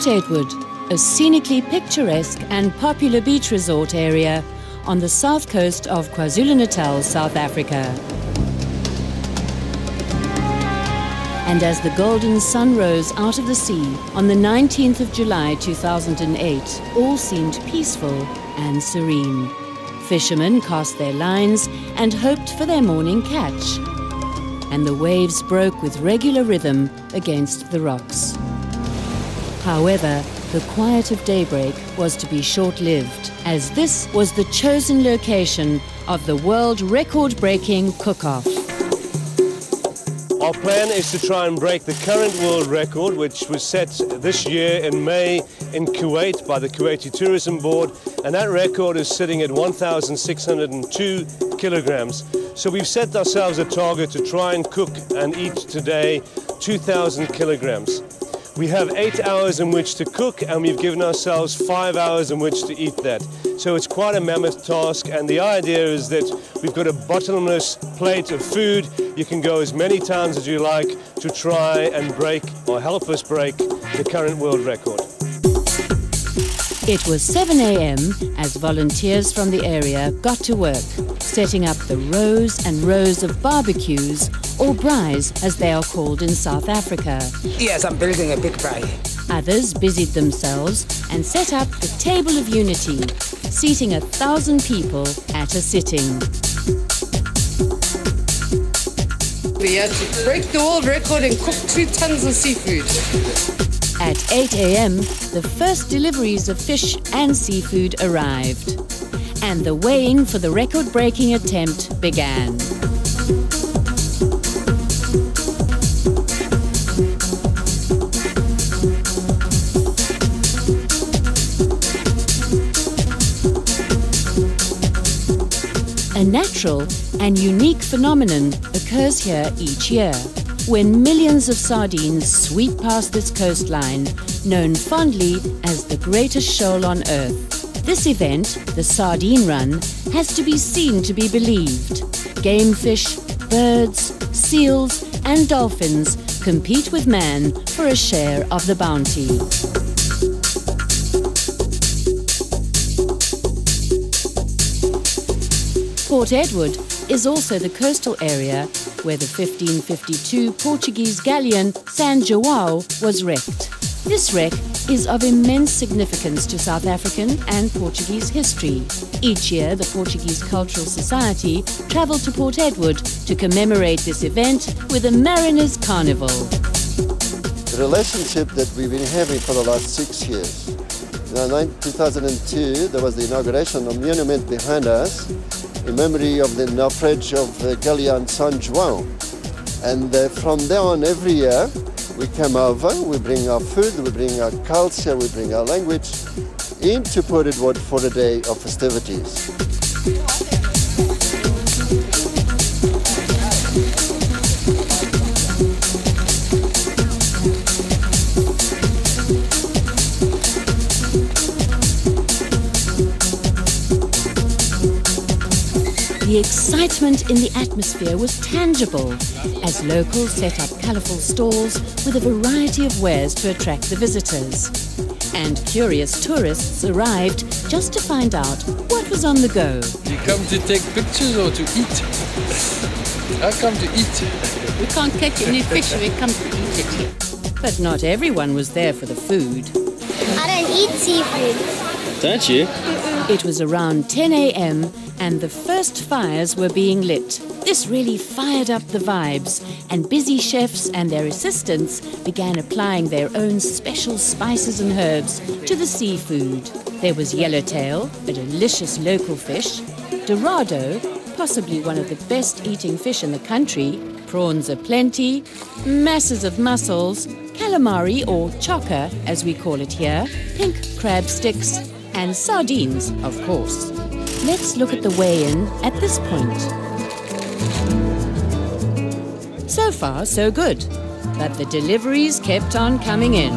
Port Edward, a scenically picturesque and popular beach resort area on the south coast of KwaZulu-Natal, South Africa. And as the golden sun rose out of the sea on the 19th of July 2008, all seemed peaceful and serene. Fishermen cast their lines and hoped for their morning catch. And the waves broke with regular rhythm against the rocks. However, the quiet of daybreak was to be short-lived, as this was the chosen location of the world record-breaking cook-off. Our plan is to try and break the current world record, which was set this year in May in Kuwait by the Kuwaiti Tourism Board, and that record is sitting at 1,602 kilograms. So we've set ourselves a target to try and cook and eat today 2,000 kilograms. We have 8 hours in which to cook, and we've given ourselves 5 hours in which to eat that. So it's quite a mammoth task, and the idea is that we've got a bottomless plate of food. You can go as many times as you like to try and break or help us break the current world record. It was 7 a.m. as volunteers from the area got to work, setting up the rows and rows of barbecues, or braais as they are called in South Africa. Yes, I'm building a big braai. Others busied themselves and set up the Table of Unity, seating 1,000 people at a sitting. We had to break the world record and cook 2 tons of seafood. At 8 a.m, the first deliveries of fish and seafood arrived, and the weighing for the record-breaking attempt began. A natural and unique phenomenon occurs here each year, when millions of sardines sweep past this coastline, known fondly as the greatest shoal on Earth. This event, the Sardine Run, has to be seen to be believed. Game fish, birds, seals and dolphins compete with man for a share of the bounty. Port Edward is also the coastal area where the 1552 Portuguese galleon San João was wrecked. This wreck is of immense significance to South African and Portuguese history. Each year, the Portuguese Cultural Society travelled to Port Edward to commemorate this event with a Mariners' Carnival. The relationship that we've been having for the last 6 years. In 2002, there was the inauguration of a monument behind us in memory of the naufrage of the galleon San João. And from there on, every year, we come over, we bring our food, we bring our culture, we bring our language into Port Edward for a day of festivities. The excitement in the atmosphere was tangible as locals set up colourful stalls with a variety of wares to attract the visitors. And curious tourists arrived just to find out what was on the go. You come to take pictures or to eat? I come to eat. We can't catch any fish, we come to eat it here. But not everyone was there for the food. I don't eat seafood. Don't you? It was around 10 a.m. and the first fires were being lit. This really fired up the vibes, and busy chefs and their assistants began applying their own special spices and herbs to the seafood. There was yellowtail, a delicious local fish, dorado, possibly one of the best eating fish in the country, prawns aplenty, masses of mussels, calamari or chocker as we call it here, pink crab sticks, and sardines, of course. Let's look at the weigh-in at this point. So far, so good, but the deliveries kept on coming in.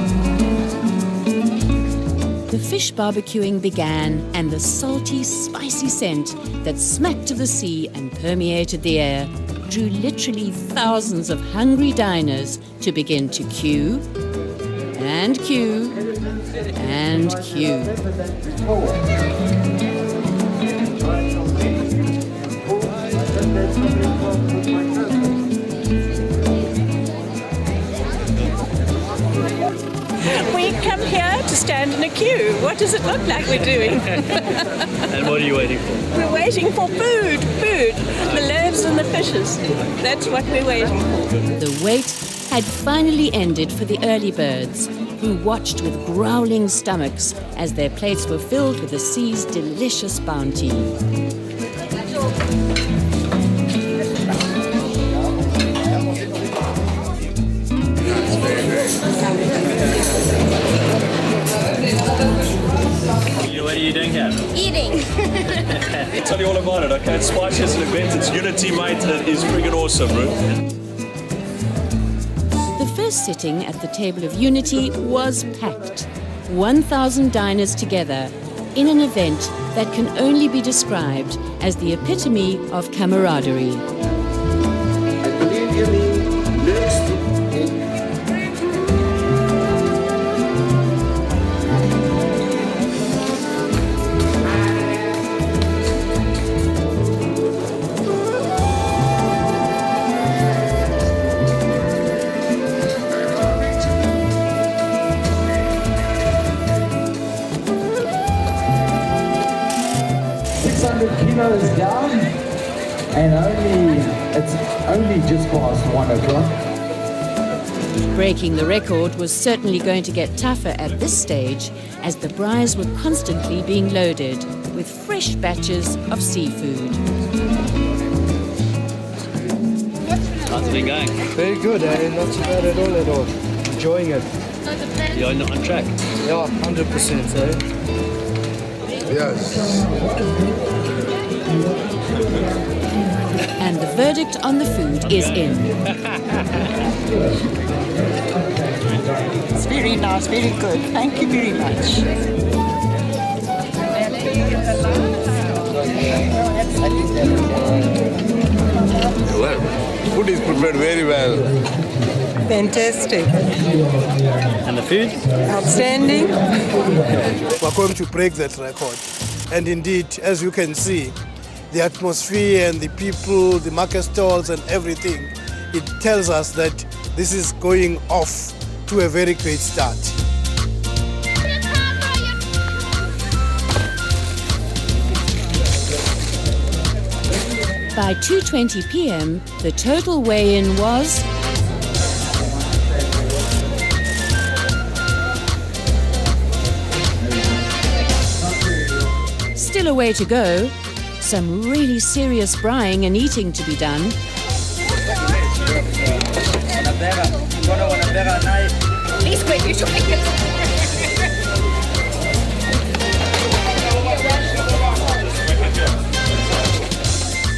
The fish barbecuing began, and the salty, spicy scent that smacked of the sea and permeated the air drew literally thousands of hungry diners to begin to queue And cue. And cue. We come here to stand in a queue. What does it look like we're doing? And what are you waiting for? We're waiting for food. The loaves and the fishes. That's what we're waiting for. The wait had finally ended for the early birds, who watched with growling stomachs as their plates were filled with the sea's delicious bounty. What are you doing here? Eating. I'll tell you all about it, okay? It's Spice as an event, it's Unity, mate, it is friggin' awesome, bro. The first sitting at the table of Unity was packed. 1,000 diners together in an event that can only be described as the epitome of camaraderie. I believe you mean next. 600 kilos down, and it's only just past 1 o'clock. Breaking the record was certainly going to get tougher at this stage, as the braais were constantly being loaded with fresh batches of seafood. How's it been going? Very good, not too bad at all. Enjoying it. You're on track? Yeah, 100%, Yes. And the verdict on the food is in. It's very nice, very good. Thank you very much. Well, food is prepared very well. Fantastic. And the food? Outstanding. We're going to break that record. And indeed, as you can see, the atmosphere and the people, the market stalls and everything, it tells us that this is going off to a very great start. By 2:20 p.m., the total weigh-in was still a way to go. Some really serious braaiing and eating to be done. Please quit, you should make it.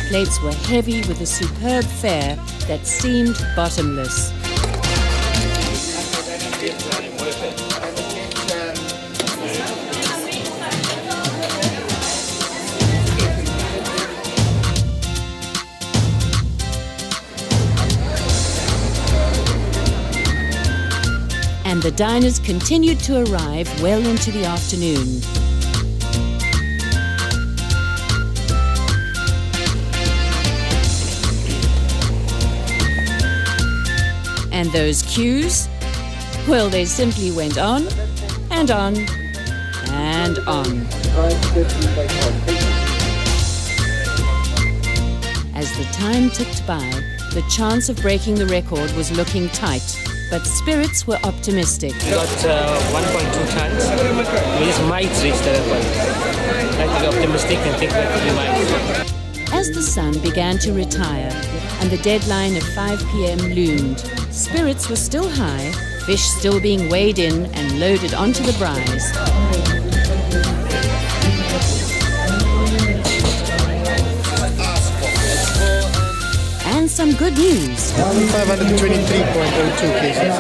Plates were heavy with a superb fare that seemed bottomless. And the diners continued to arrive well into the afternoon. And those queues? Well, they simply went on and on and on. As the time ticked by, the chance of breaking the record was looking tight, but spirits were optimistic. We got 1.2 tons. We just might reach the record. I think optimistic and think that we might. As the sun began to retire and the deadline of 5 p.m. loomed, spirits were still high, fish still being weighed in and loaded onto the braais. And some good news. 523.02 cases.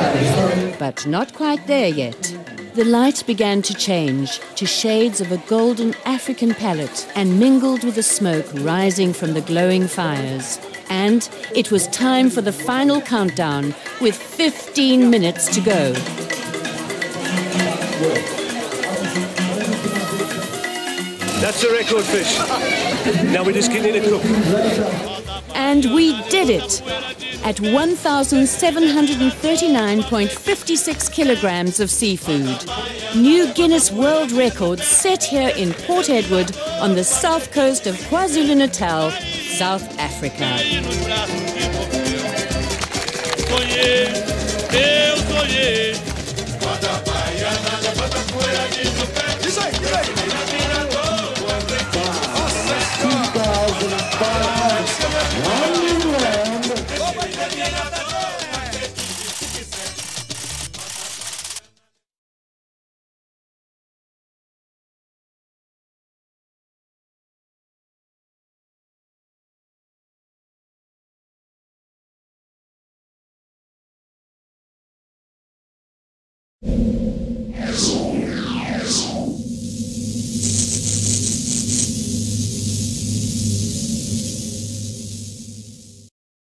But not quite there yet. The light began to change to shades of a golden African palette and mingled with the smoke rising from the glowing fires. And it was time for the final countdown with 15 minutes to go. That's a record fish. Now we just need to cook. And we did it! At 1,739.56 kilograms of seafood. New Guinness World Record set here in Port Edward on the south coast of KwaZulu-Natal, South Africa.